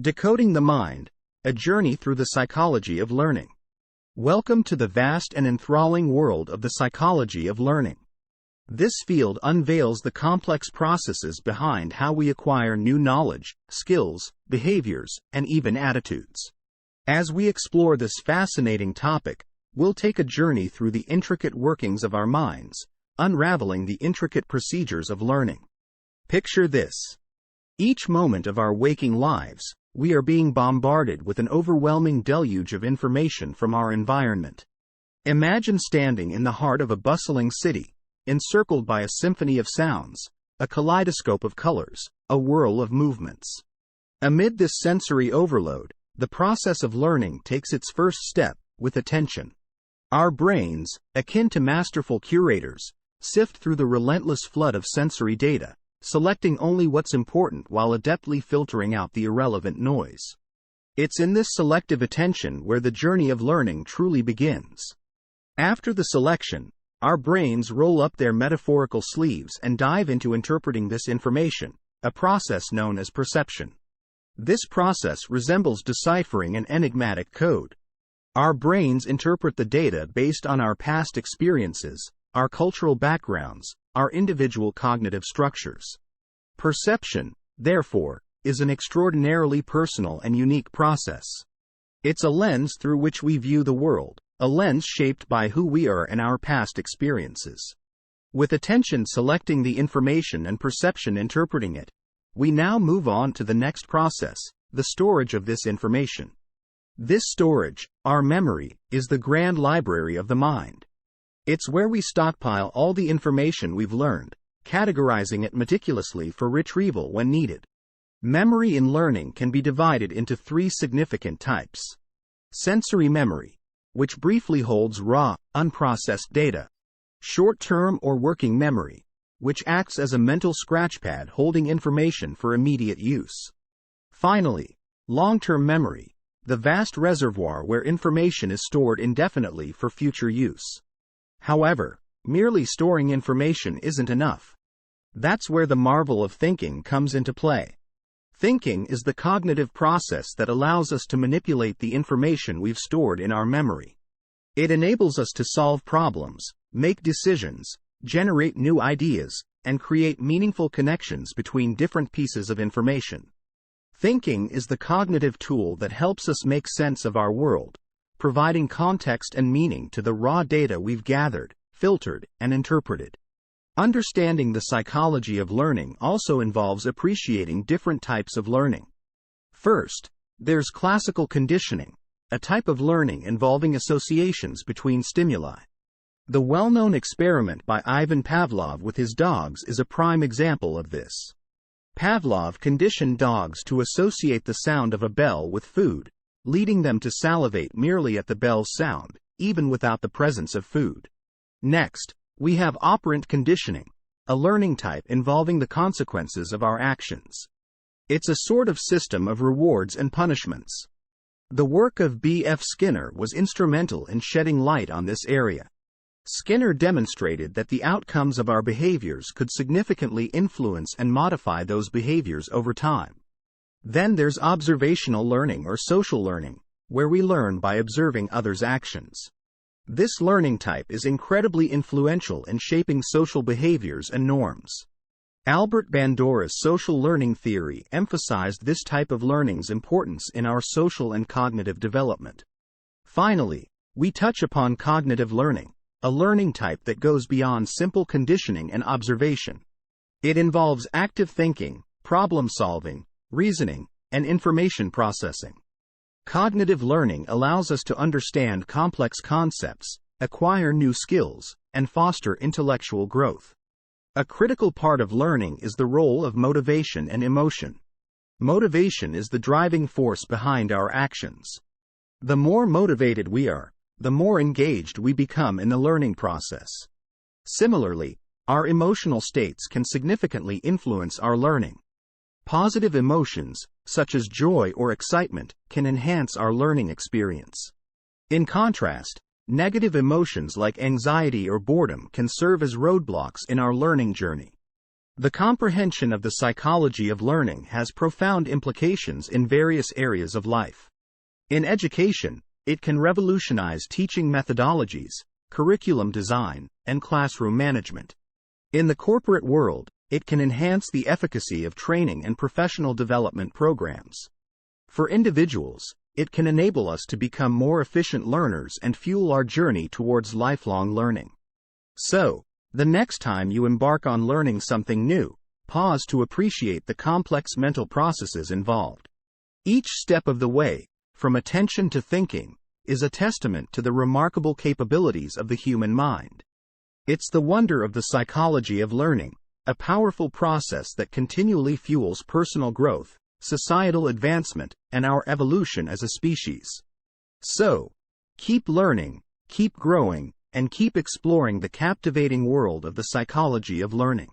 Decoding the Mind, a journey through the psychology of learning. Welcome to the vast and enthralling world of the psychology of learning. This field unveils the complex processes behind how we acquire new knowledge, skills, behaviors, and even attitudes. As we explore this fascinating topic, we'll take a journey through the intricate workings of our minds, unraveling the intricate procedures of learning. Picture this. Each moment of our waking lives, we are being bombarded with an overwhelming deluge of information from our environment. Imagine standing in the heart of a bustling city, encircled by a symphony of sounds, a kaleidoscope of colors, a whirl of movements. Amid this sensory overload, the process of learning takes its first step, with attention. Our brains, akin to masterful curators, sift through the relentless flood of sensory data, selecting only what's important while adeptly filtering out the irrelevant noise. It's in this selective attention where the journey of learning truly begins. After the selection, our brains roll up their metaphorical sleeves and dive into interpreting this information, a process known as perception. This process resembles deciphering an enigmatic code. Our brains interpret the data based on our past experiences, our cultural backgrounds, our individual cognitive structures. Perception, therefore, is an extraordinarily personal and unique process. It's a lens through which we view the world, a lens shaped by who we are and our past experiences. With attention selecting the information and perception interpreting it, we now move on to the next process, the storage of this information. This storage, our memory, is the grand library of the mind. It's where we stockpile all the information we've learned, categorizing it meticulously for retrieval when needed. Memory in learning can be divided into three significant types. Sensory memory, which briefly holds raw, unprocessed data. Short-term or working memory, which acts as a mental scratchpad holding information for immediate use. Finally, long-term memory, the vast reservoir where information is stored indefinitely for future use. However, merely storing information isn't enough. That's where the marvel of thinking comes into play. Thinking is the cognitive process that allows us to manipulate the information we've stored in our memory. It enables us to solve problems, make decisions, generate new ideas, and create meaningful connections between different pieces of information. Thinking is the cognitive tool that helps us make sense of our world, providing context and meaning to the raw data we've gathered, filtered, and interpreted. Understanding the psychology of learning also involves appreciating different types of learning. First, there's classical conditioning, a type of learning involving associations between stimuli. The well-known experiment by Ivan Pavlov with his dogs is a prime example of this. Pavlov conditioned dogs to associate the sound of a bell with food, leading them to salivate merely at the bell's sound, even without the presence of food. Next, we have operant conditioning, a learning type involving the consequences of our actions. It's a sort of system of rewards and punishments. The work of B.F. Skinner was instrumental in shedding light on this area. Skinner demonstrated that the outcomes of our behaviors could significantly influence and modify those behaviors over time. Then there's observational learning or social learning, where we learn by observing others' actions. This learning type is incredibly influential in shaping social behaviors and norms. Albert Bandura's social learning theory emphasized this type of learning's importance in our social and cognitive development. Finally, we touch upon cognitive learning, a learning type that goes beyond simple conditioning and observation. It involves active thinking, problem solving, reasoning, and information processing. Cognitive learning allows us to understand complex concepts, acquire new skills, and foster intellectual growth. A critical part of learning is the role of motivation and emotion. Motivation is the driving force behind our actions. The more motivated we are, the more engaged we become in the learning process. Similarly, our emotional states can significantly influence our learning. Positive emotions, such as joy or excitement, can enhance our learning experience. In contrast, negative emotions like anxiety or boredom can serve as roadblocks in our learning journey. The comprehension of the psychology of learning has profound implications in various areas of life. In education, it can revolutionize teaching methodologies, curriculum design, and classroom management. In the corporate world, it can enhance the efficacy of training and professional development programs. For individuals, it can enable us to become more efficient learners and fuel our journey towards lifelong learning. So, the next time you embark on learning something new, pause to appreciate the complex mental processes involved. Each step of the way, from attention to thinking, is a testament to the remarkable capabilities of the human mind. It's the wonder of the psychology of learning, a powerful process that continually fuels personal growth, societal advancement, and our evolution as a species. So, keep learning, keep growing, and keep exploring the captivating world of the psychology of learning.